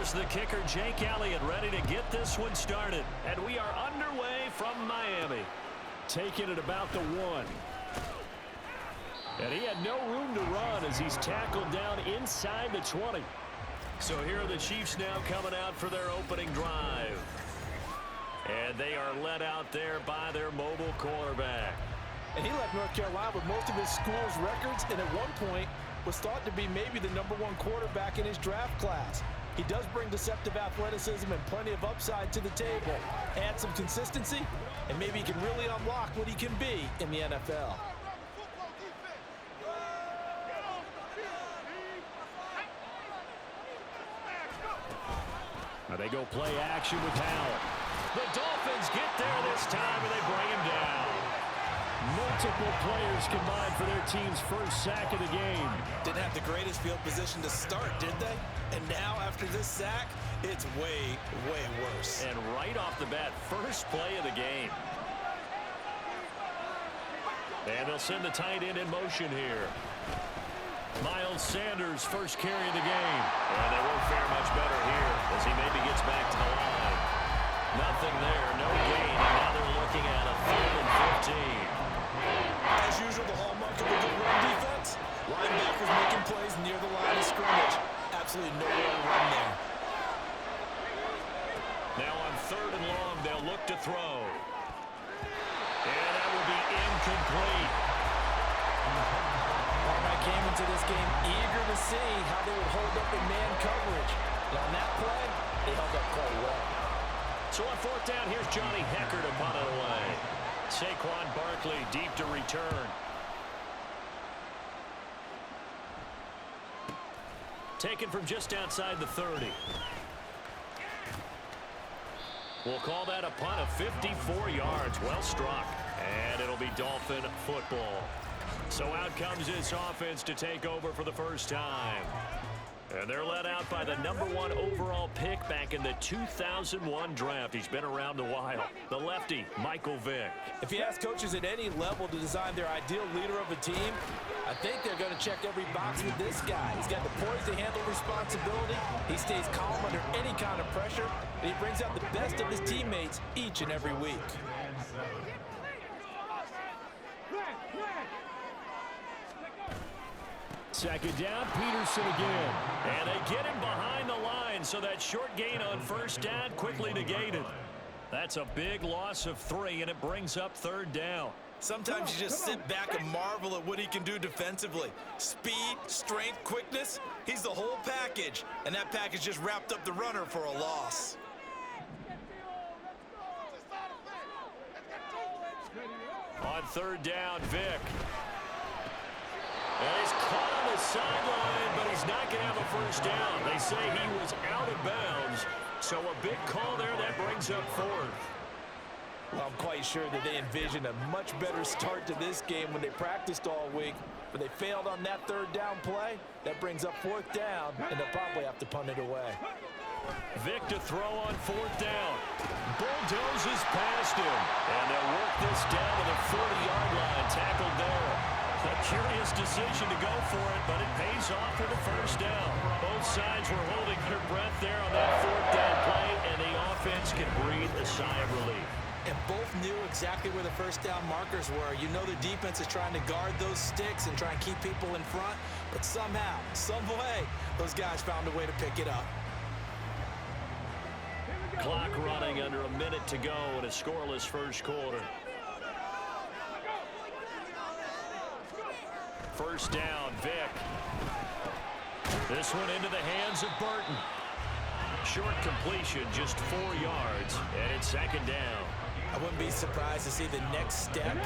Here's the kicker, Jake Elliott, ready to get this one started. And we are underway from Miami. Taking it about the 1. And he had no room to run as he's tackled down inside the 20. So here are the Chiefs now coming out for their opening drive. And they are led out there by their mobile quarterback. And he left North Carolina with most of his school's records, and at one point was thought to be maybe the #1 quarterback in his draft class. He does bring deceptive athleticism and plenty of upside to the table. Add some consistency, and maybe he can really unlock what he can be in the NFL. Now they go play action with Howell. The Dolphins get there this time, and they bring him down. Multiple players combined for their team's first sack of the game. Didn't have the greatest field position to start, did they? And now, after this sack, it's way, way worse. And right off the bat, first play of the game. And they'll send the tight end in motion here. Miles Sanders, first carry of the game. And they won't fare much better here as he maybe gets back to the line. Nothing there, no gain, and now they're looking at a 3rd and 15. As usual, the hallmark of a good run defense. Linebackers making plays near the line of scrimmage. Absolutely nowhere to run there. Now on 3rd and long, they'll look to throw. And that will be incomplete. Quarterback came into this game eager to see how they would hold up in man coverage. And on that play, they held up quite well. So on 4th down, here's Johnny Hecker to punt it away. Saquon Barkley deep to return. Taken from just outside the 30. We'll call that a punt of 54 yards. Well struck. And it'll be Dolphin football. So out comes this offense to take over for the first time. And they're led out by the #1 overall pick back in the 2001 draft. He's been around a while. The lefty, Michael Vick. If you ask coaches at any level to design their ideal leader of a team, I think they're going to check every box with this guy. He's got the poise to handle responsibility. He stays calm under any kind of pressure, and he brings out the best of his teammates each and every week. Second down, Peterson again. And they get him behind the line, so that short gain on 1st down quickly negated. That's a big loss of 3, and it brings up 3rd down. Sometimes you just sit back and marvel at what he can do defensively. Speed, strength, quickness, he's the whole package. And that package just wrapped up the runner for a loss. On 3rd down, Vick. And he's caught on the sideline, but he's not going to have a 1st down. They say he was out of bounds, so a big call there that brings up 4th. Well, I'm quite sure that they envisioned a much better start to this game when they practiced all week, but they failed on that 3rd down play. That brings up 4th down, and they'll probably have to punt it away. Vick to throw on 4th down. Bulldozes past him, and they'll work this down to the 40-yard line, tackled there. A curious decision to go for it, but it pays off for the 1st down. Both sides were holding their breath there on that 4th down play, and the offense can breathe a sigh of relief. And both knew exactly where the 1st down markers were. You know the defense is trying to guard those sticks and try and keep people in front, but somehow, some way, those guys found a way to pick it up. Clock running under a minute to go in a scoreless 1st quarter. 1st down, Vick. This one into the hands of Burton. Short completion, just 4 yards, and it's 2nd down. I wouldn't be surprised to see the next step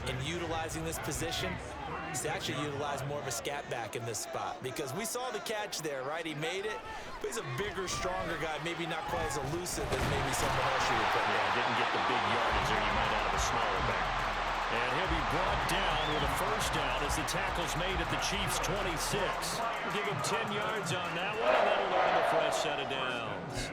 in utilizing this position is to actually utilize more of a scat back in this spot, because we saw the catch there, right? He made it, but he's a bigger, stronger guy, maybe not quite as elusive as maybe someone else you would put there. Didn't get the big yardage there. You might have a smaller back. And he'll be brought down with a 1st down as the tackle's made at the Chiefs' 26. Give him 10 yards on that one, and that'll earn him a fresh set of downs.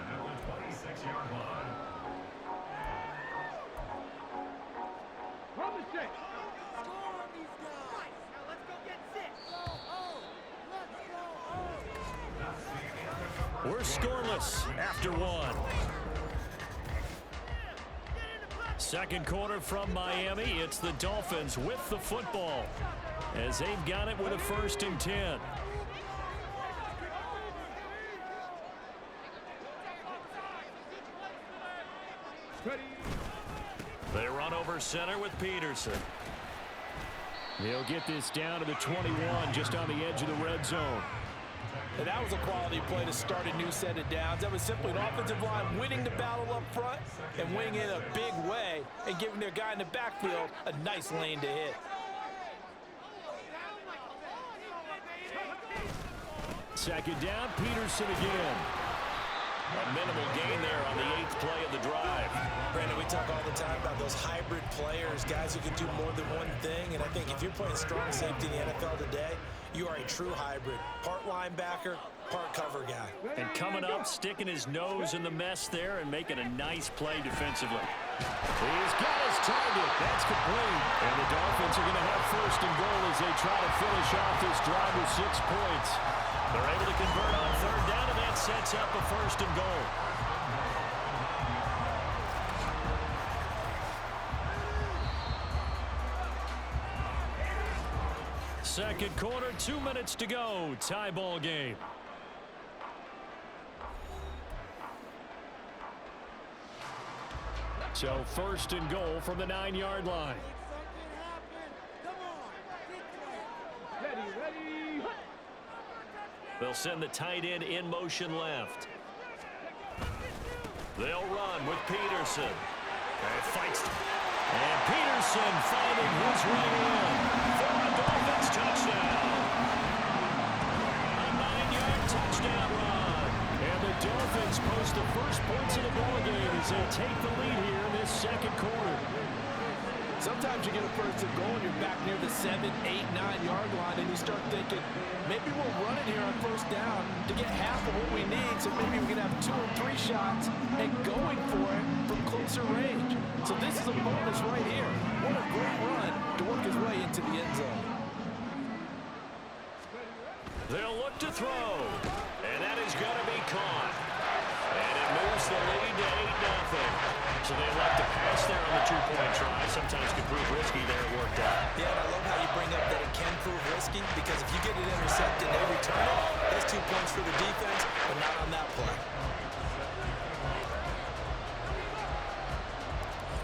We're scoreless after one. Second quarter from Miami. It's the Dolphins with the football as they've got it with a 1st and 10. They run over center with Peterson. He'll get this down to the 21, just on the edge of the red zone. And that was a quality play to start a new set of downs. That was simply an offensive line winning the battle up front and winning in a big way and giving their guy in the backfield a nice lane to hit. Second down, Peterson again. A minimal gain there on the 8th play of the drive. Brandon, we talk all the time about those hybrid players, guys who can do more than one thing. And I think if you're playing strong safety in the NFL today, you are a true hybrid. Part linebacker, part cover guy. And coming up, sticking his nose in the mess there and making a nice play defensively. He's got his target. That's complete. And the Dolphins are going to have 1st and goal as they try to finish off this drive with 6 points. They're able to convert on 3rd down, and that sets up a 1st and goal. Second quarter, 2 minutes to go. Tie ball game. So 1st and goal from the 9-yard line. They'll send the tight end in motion left. They'll run with Peterson. And fights. And Peterson finding his way in for a Dolphins touchdown. A 9-yard touchdown run. And the Dolphins post the first points of the ball game as they take the lead here in this second quarter. Sometimes you get a 1st and goal and you're back near the 7, 8, 9-yard line and you start thinking, maybe we'll run it here on 1st down to get half of what we need, so maybe we can have 2 or 3 shots and going for it from closer range. So this is a bonus right here. What a great run to work his way into the end zone. They'll look to throw, and that is going to be caught. And it moves the lead to 8-0. So they elect to pass there on the 2-point try. Sometimes can prove risky. There it worked out. Yeah, and I love how you bring up that it can prove risky, because if you get it intercepted and they return it, that's 2 points for the defense, but not on that play.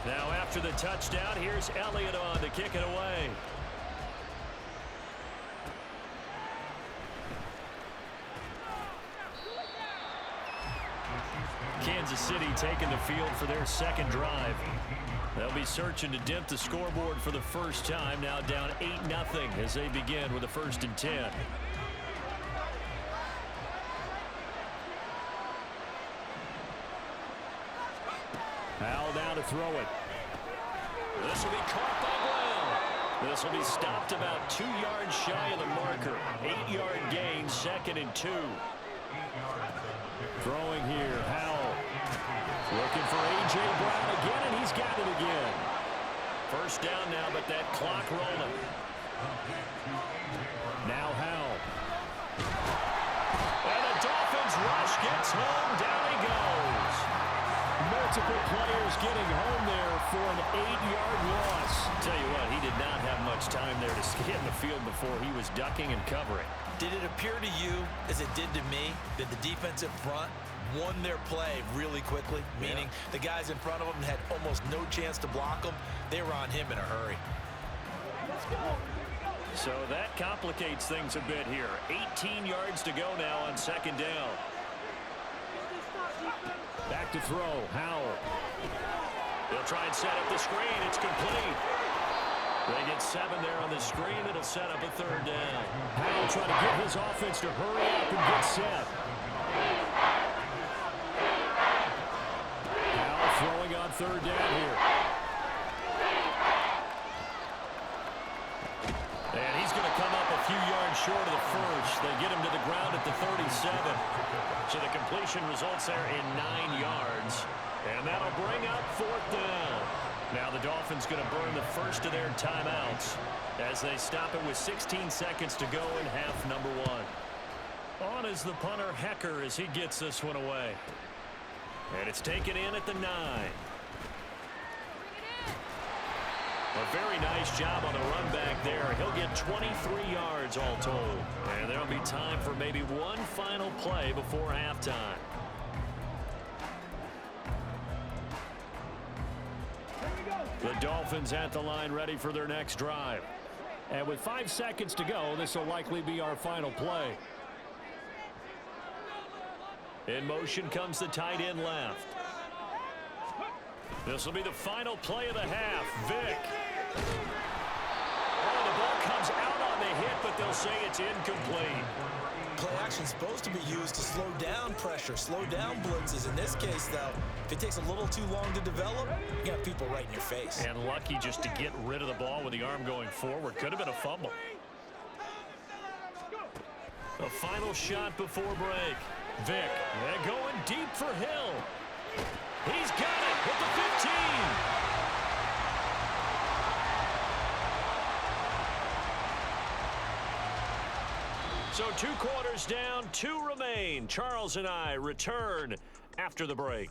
Now after the touchdown, here's Elliott on to kick it away. Kansas City taking the field for their second drive. They'll be searching to dent the scoreboard for the first time, now down 8-0 as they begin with a 1st and 10. Powell down to throw it. This will be caught by Brown. This will be stopped about 2 yards shy of the marker. 8-yard gain, 2nd and 2. Throwing here, Howell. Looking for A.J. Brown again, and he's got it again. 1st down now, but that clock rolling. Now Howell. And the Dolphins rush gets home. Down he goes. Multiple players getting home there for an 8-yard loss. Tell you what, he did not have much time there to stay in the field before he was ducking and covering. Did it appear to you, as it did to me, that the defensive front won their play really quickly? Meaning the guys in front of them had almost no chance to block them. They were on him in a hurry. So that complicates things a bit here. 18 yards to go now on 2nd down. Back to throw, Howell. They'll try and set up the screen. It's complete. They get 7 there on the screen. It'll set up a 3rd down. Howell trying to get his offense to hurry up and get set. Howell throwing on 3rd down here. And he's going to come up a few yards short of the first. They get him to the ground at the 37. So the completion results there in 9 yards. And that'll bring up 4th down. Now the Dolphins going to burn the first of their timeouts as they stop it with 16 seconds to go in half number 1. On is the punter, Hecker, as he gets this one away. And it's taken in at the 9. A very nice job on the run back there. He'll get 23 yards all told. And there'll be time for maybe one final play before halftime. The Dolphins at the line ready for their next drive. And with 5 seconds to go, this will likely be our final play. In motion comes the tight end left. This will be the final play of the half. Vick. Oh, the ball comes out on the hit, but they'll say it's incomplete. Play action is supposed to be used to slow down pressure, slow down blitzes. In this case, though, if it takes a little too long to develop, you got people right in your face. And lucky just to get rid of the ball with the arm going forward. Could have been a fumble. A final shot before break. Vick, they're going deep for Hill. He's got it with the 15. So 2 quarters down, 2 remain. Charles and I return after the break.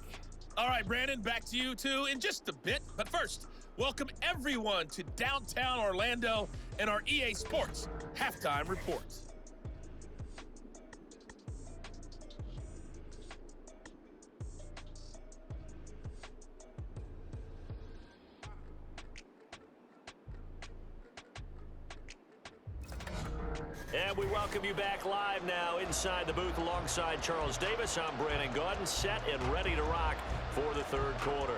All right, Brandon, back to you two in just a bit. But first, welcome everyone to downtown Orlando and our EA Sports Halftime Report. And we welcome you back live now inside the booth alongside Charles Davis. I'm Brandon Gaudin, set and ready to rock for the third quarter.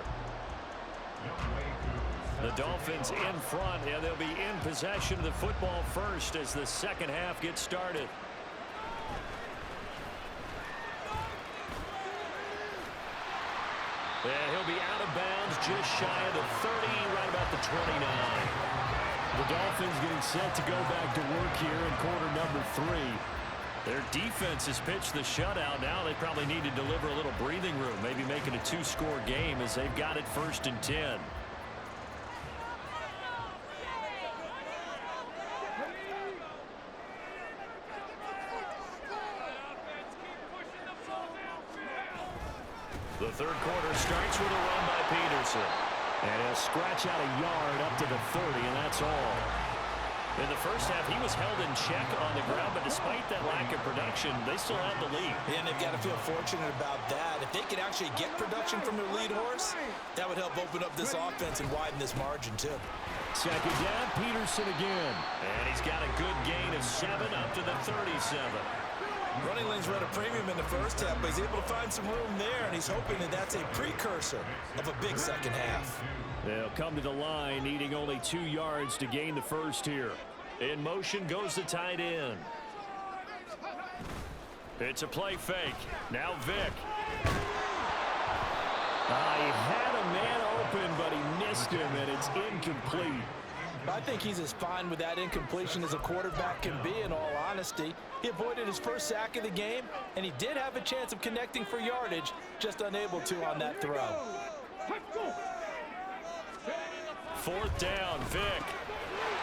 The Dolphins in front, and they'll be in possession of the football first as the second half gets started. And he'll be out of bounds just shy of the 30, right about the 29. The Dolphins getting set to go back to work here in quarter number 3. Their defense has pitched the shutout. Now they probably need to deliver a little breathing room, maybe make it a 2-score game as they've got it 1st and 10. The third quarter starts with a run by Peterson. And he'll scratch out a yard up to the 30, and that's all. In the first half, he was held in check on the ground, but despite that lack of production, they still have the lead. And they've got to feel fortunate about that. If they could actually get production from their lead horse, that would help open up this offense and widen this margin, too. Second down, Peterson again. And he's got a good gain of 7 up to the 37. Running lanes run a premium in the first half, but he's able to find some room there, and he's hoping that that's a precursor of a big second half. They'll come to the line, needing only 2 yards to gain the first here. In motion goes the tight end. It's a play fake. Now Vick. He had a man open, but he missed him, and it's incomplete. I think he's as fine with that incompletion as a quarterback can be, in all honesty. He avoided his first sack of the game, and he did have a chance of connecting for yardage, just unable to on that throw. 4th down, Vick.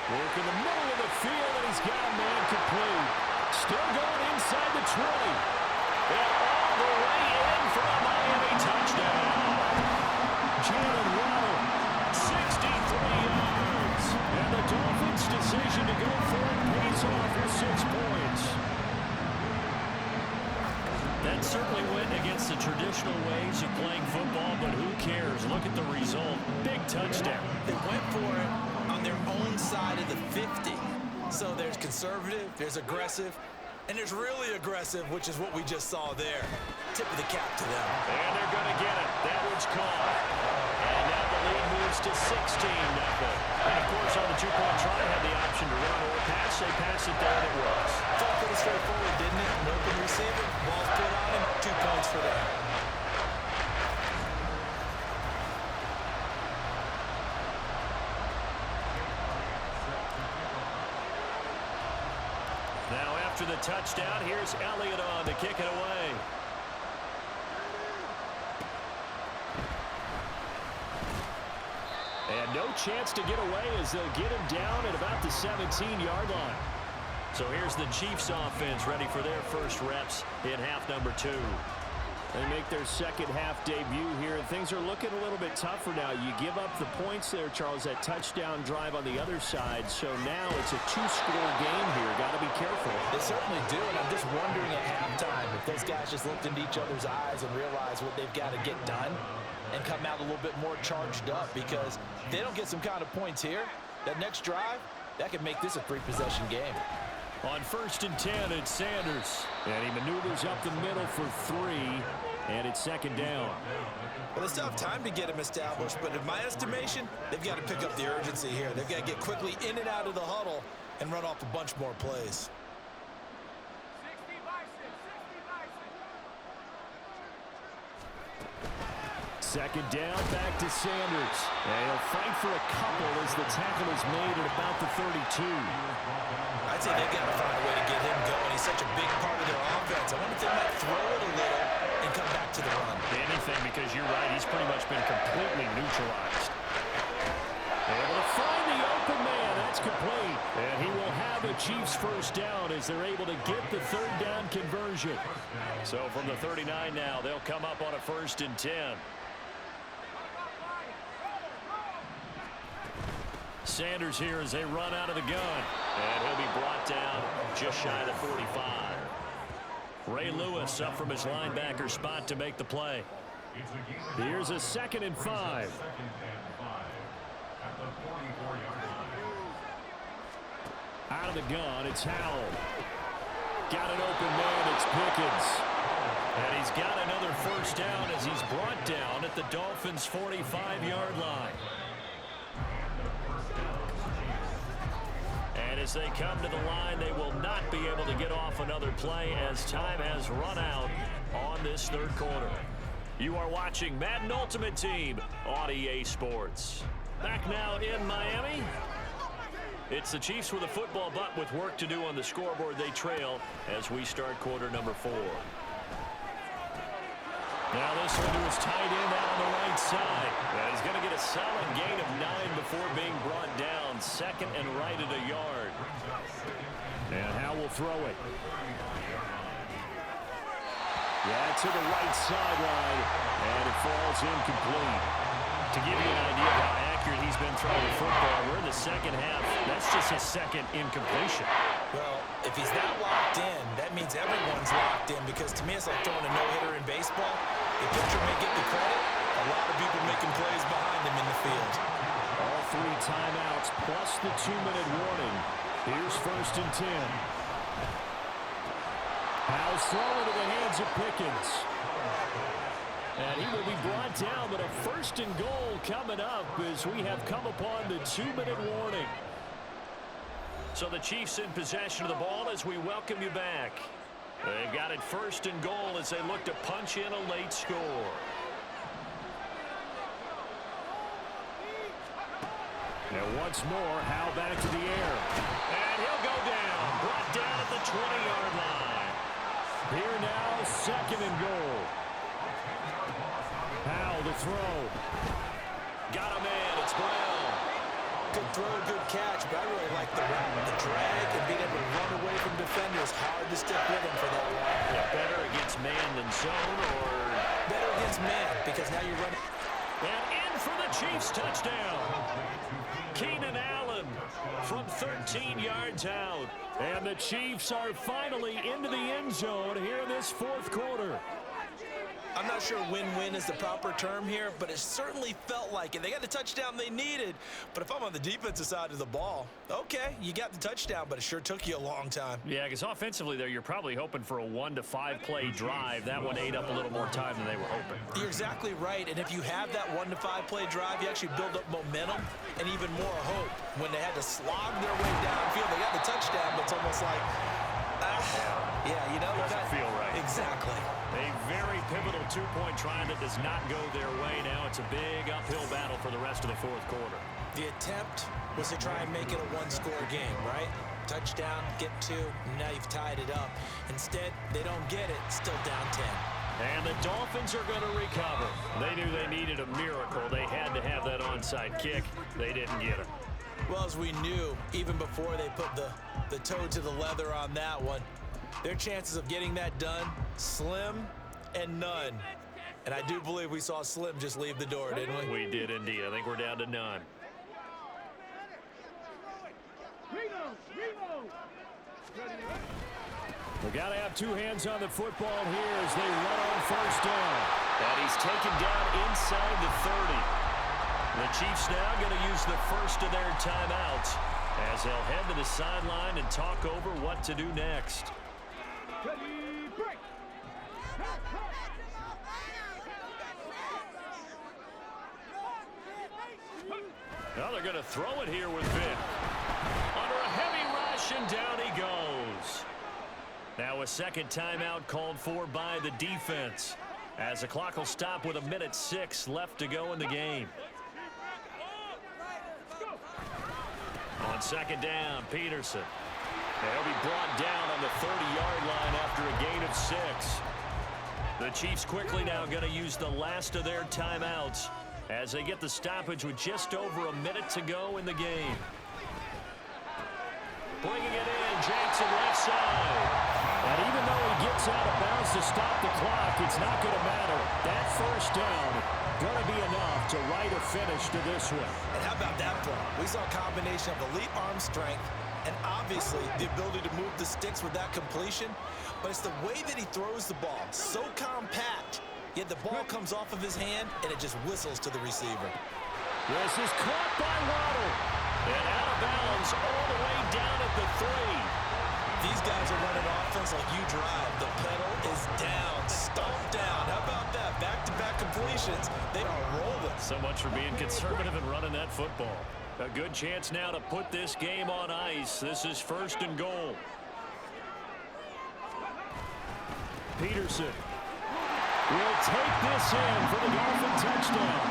Working the middle of the field, and he's got a man complete. Still going inside the 20. And all the way in for a Miami touchdown. Jalen Waddle, 63 yards. And the Dolphins' decision to go for it pays off with 6 points. That certainly went against the traditional ways of playing football, but who cares? Look at the result. Big touchdown. They went for it on their own side of the 50. So there's conservative, there's aggressive, and there's really aggressive, which is what we just saw there. Tip of the cap to them. And they're going to get it. That one's caught. And now the lead moves to 16-0. And, of course, on the 2-point try, had the option to run or pass. They pass it there, and it was. Felt pretty straightforward, didn't it? An open receiver, ball's put on him, 2 points for them. Now, after the touchdown, here's Elliott on to kick it away. And no chance to get away as they'll get him down at about the 17-yard line. So here's the Chiefs offense ready for their first reps in half number 2. They make their second half debut here, and things are looking a little bit tougher now. You give up the points there, Charles, that touchdown drive on the other side. So now it's a 2-score game here. Got to be careful. They certainly do, and I'm just wondering at halftime if those guys just looked into each other's eyes and realized what they've got to get done and come out a little bit more charged up, because if they don't get some kind of points here, that next drive, that could make this a 3-possession game. On 1st and 10, it's Sanders. And he maneuvers up the middle for 3, and it's 2nd down. Well, they still have time to get him established, but in my estimation, they've got to pick up the urgency here. They've got to get quickly in and out of the huddle and run off a bunch more plays. Second down, back to Sanders. And he'll fight for a couple as the tackle is made at about the 32. I'd say they've got to find a way to get him going. He's such a big part of their offense. I wonder if they might throw it a little and come back to the run. Anything, because you're right, he's pretty much been completely neutralized. Able to find the open man. That's complete. And he will have a Chiefs first down as they're able to get the 3rd down conversion. So from the 39 now, they'll come up on a 1st and 10. Sanders here as they run out of the gun. And he'll be brought down just shy of the 45. Ray Lewis up from his linebacker spot to make the play. Here's a 2nd and 5. Out of the gun, it's Howell. Got an open man, it's Pickens. And he's got another first down as he's brought down at the Dolphins' 45-yard line. And as they come to the line, they will not be able to get off another play as time has run out on this 3rd quarter. You are watching Madden Ultimate Team on EA Sports. Back now in Miami. It's the Chiefs with a football, but with work to do on the scoreboard. They trail as we start quarter number 4. Now this one to his tight end out on the right side. And he's going to get a solid gain of 9 before being brought down. 2nd and right at a yard. And Howe will throw it. Yeah, to the right sideline. And it falls incomplete. To give you an idea of how accurate he's been throwing the football, we're in the 2nd half. That's just his 2nd incompletion. Well, if he's that locked in, that means everyone's locked in, because to me it's like throwing a no-hitter in baseball. The pitcher may get the credit, a lot of people making plays behind him in the field. All 3 timeouts plus the 2-minute warning. Here's 1st and 10. Howell's thrown into the hands of Pickens. And he will be brought down, but a 1st and goal coming up as we have come upon the 2-minute warning. So the Chiefs in possession of the ball as we welcome you back. They've got it 1st and goal as they look to punch in a late score. Now once more, Howe back to the air. And he'll go down. Brought down at the 20-yard line. Here now, 2nd and goal. Howe the throw. Got a man, it's Brown. Good throw, good catch, but I really like the run. The drag and being able to run away from defenders, hard to stick with him for that long. Yeah, better against man than zone, or? Better against man, because now you're running. And in for the Chiefs touchdown. Keenan Allen from 13 yards out. And the Chiefs are finally into the end zone here in this 4th quarter. I'm not sure win-win is the proper term here, but it certainly felt like it. They got the touchdown they needed, but if I'm on the defensive side of the ball, okay, you got the touchdown, but it sure took you a long time. Yeah, because offensively there, you're probably hoping for a 1 to 5 play drive. That one ate up a little more time than they were hoping. You're exactly right, and if you have that 1 to 5 play drive, you actually build up momentum and even more hope. When they had to slog their way downfield, they got the touchdown, but it's almost like, yeah, you know. Doesn't feel right. Exactly. A very pivotal 2-point try that does not go their way. Now it's a big uphill battle for the rest of the 4th quarter. The attempt was to try and make it a 1-score game, right? Touchdown, get 2, and now you've tied it up. Instead, they don't get it, still down 10. And the Dolphins are going to recover. They knew they needed a miracle. They had to have that onside kick. They didn't get it. Well, as we knew, even before they put the toe to the leather on that one, their chances of getting that done, slim and none. And I do believe we saw Slim just leave the door, didn't we? We did indeed. I think we're down to none. We got to have two hands on the football here as they run on first down. And he's taken down inside the 30. The Chiefs now going to use the first of their timeouts as they'll head to the sideline and talk over what to do next. Now they're going to throw it here with Vick. Under a heavy rush, and down he goes. Now a second timeout called for by the defense as the clock will stop with 1:06 left to go in the game. On second down, Peterson. They'll be brought down on the 30-yard line after a gain of 6. The Chiefs quickly now going to use the last of their timeouts as they get the stoppage with just over a minute to go in the game. Bringing it in, Jackson left side. And even though he gets out of bounds to stop the clock, it's not going to matter. That first down going to be enough to write a finish to this one. And how about that throw? We saw a combination of elite arm strength and obviously the ability to move the sticks with that completion. But it's the way that he throws the ball. So compact, yet the ball comes off of his hand and it just whistles to the receiver. This is caught by Waddle. And out of bounds all the way down at the 3. These guys are running offense like you drive. The pedal is down, stomped down. How about that? Back-to-back completions. They are rolling. So much for being conservative and running that football. A good chance now to put this game on ice. This is first and goal. Peterson will take this in for the Dolphin touchdown.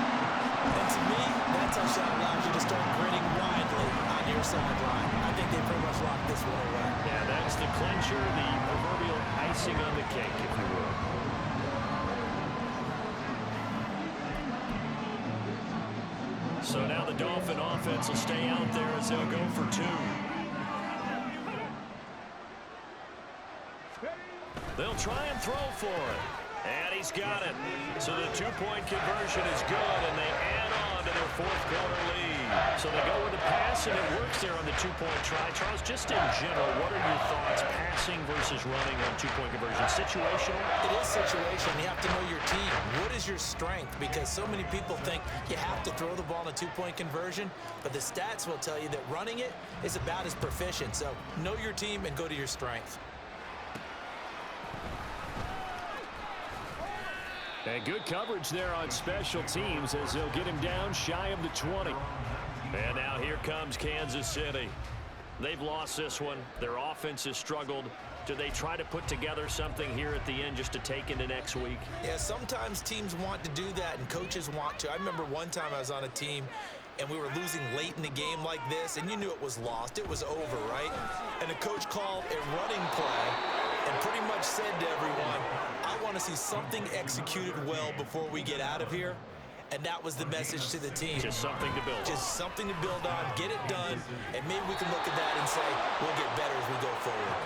And to me, that touchdown allows you to start grinning widely on your sideline. I think they pretty much locked this one away. Yeah, that's the clincher, the proverbial icing on the cake, if you will. So now the Dolphin offense will stay out there as they'll go for 2. They'll try and throw for it. And he's got it. So the 2-point conversion is good, and they add on to their fourth-quarter lead. So they go with the pass, and it works there on the 2-point try. Charles, just in general, what are your thoughts, passing versus running on 2-point conversion? Situational? It is situational. You have to know your team. What is your strength? Because so many people think you have to throw the ball in a 2-point conversion, but the stats will tell you that running it is about as proficient. So know your team and go to your strength. And good coverage there on special teams as they'll get him down shy of the 20. And now here comes Kansas City. They've lost this one. Their offense has struggled. Do they try to put together something here at the end just to take into next week? Yeah, sometimes teams want to do that and coaches want to. I remember one time I was on a team and we were losing late in the game like this, and you knew it was lost. It was over, right? And the coach called a running play and pretty much said to everyone, I want to see something executed well before we get out of here. And that was the message to the team. Just something to build on. Just something to build on, get it done, and maybe we can look at that and say, we'll get better as we go forward.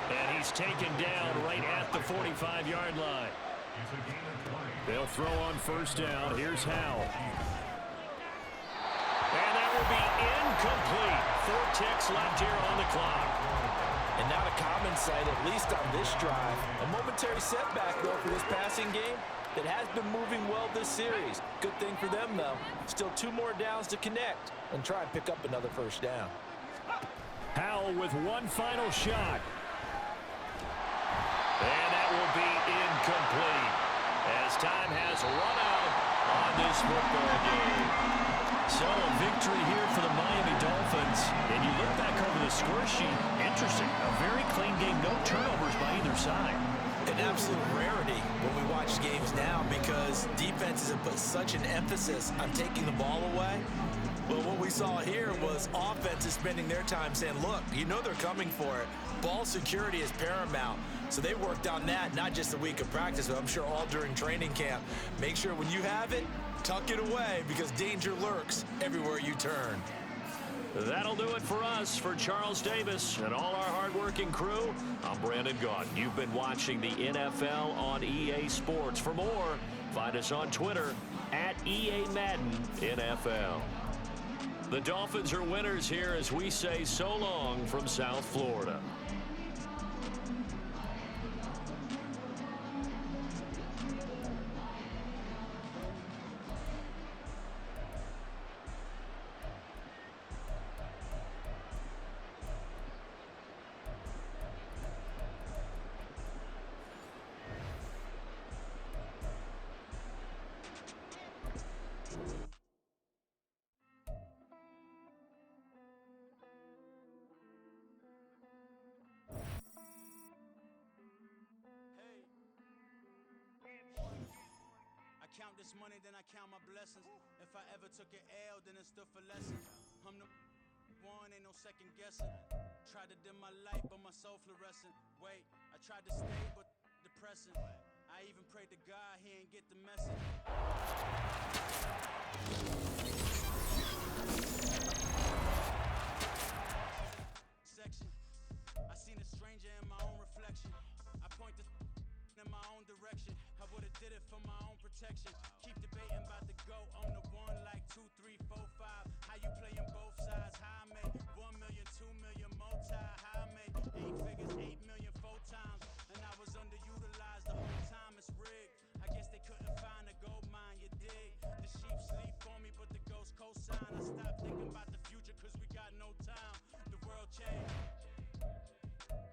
And he's taken down right at the 45-yard line. They'll throw on first down. Here's Howell. And that will be incomplete. 4 ticks left here on the clock. And not a common sight, at least on this drive. A momentary setback, though, for this passing game that has been moving well this series. Good thing for them, though. Still 2 more downs to connect and try and pick up another first down. Howell with one final shot. And that will be incomplete as time has run out on this football game. So a victory here for the Miami Dolphins. And you look back over the score sheet, interesting. A very clean game, no turnovers by either side. An absolute rarity when we watch games now because defenses have put such an emphasis on taking the ball away. Well, what we saw here was offenses spending their time saying, look, you know they're coming for it. Ball security is paramount. So they worked on that, not just a week of practice, but I'm sure all during training camp. Make sure when you have it, tuck it away because danger lurks everywhere you turn. That'll do it for us. For Charles Davis and all our hardworking crew, I'm Brandon Gaudin. You've been watching the NFL on EA Sports. For more, find us on Twitter at EA Madden NFL. The Dolphins are winners here as we say so long from South Florida. Count this money, then I count my blessings. If I ever took an L, then it stood for lessons. I'm the one, ain't no second guessing. Tried to dim my light, but my soul fluorescent. Wait, I tried to stay, but depressing. I even prayed to God, he ain't get the message. Section. I seen a stranger in my own reflection. I point the in my own direction. I would've did it for my own protection. Keep debating about the GOAT. I'm the one like 2, 3, 4, 5. How you playing both sides? How I made 1 million, 2 million, multi. How I made 8 figures, 8 million, 4 times. And I was underutilized the whole time. It's rigged. I guess they couldn't find a gold mine, you dig? The sheep sleep on me, but the ghost co-sign. I stopped thinking about the future cause we got no time. The world changed.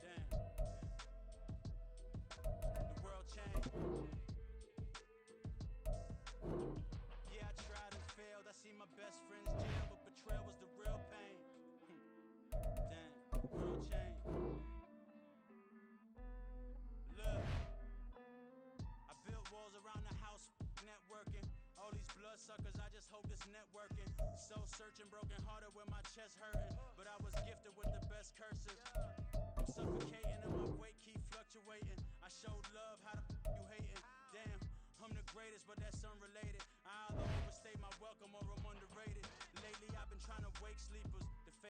Damn. The world changed. Yeah, I tried and failed. I see my best friends jail, but betrayal was the real pain. Damn, the world changed. Look, I built walls around the house, networking. All these bloodsuckers, I just hope this networking. Soul searching, broken hearted with my chest hurting. But I was gifted with the best curses. I'm suffocating and my weight keep fluctuating. I showed love, how the you hating? Damn, I'm the greatest, but that's unrelated. I either overstay my welcome or I'm underrated. Lately I've been trying to wake sleepers.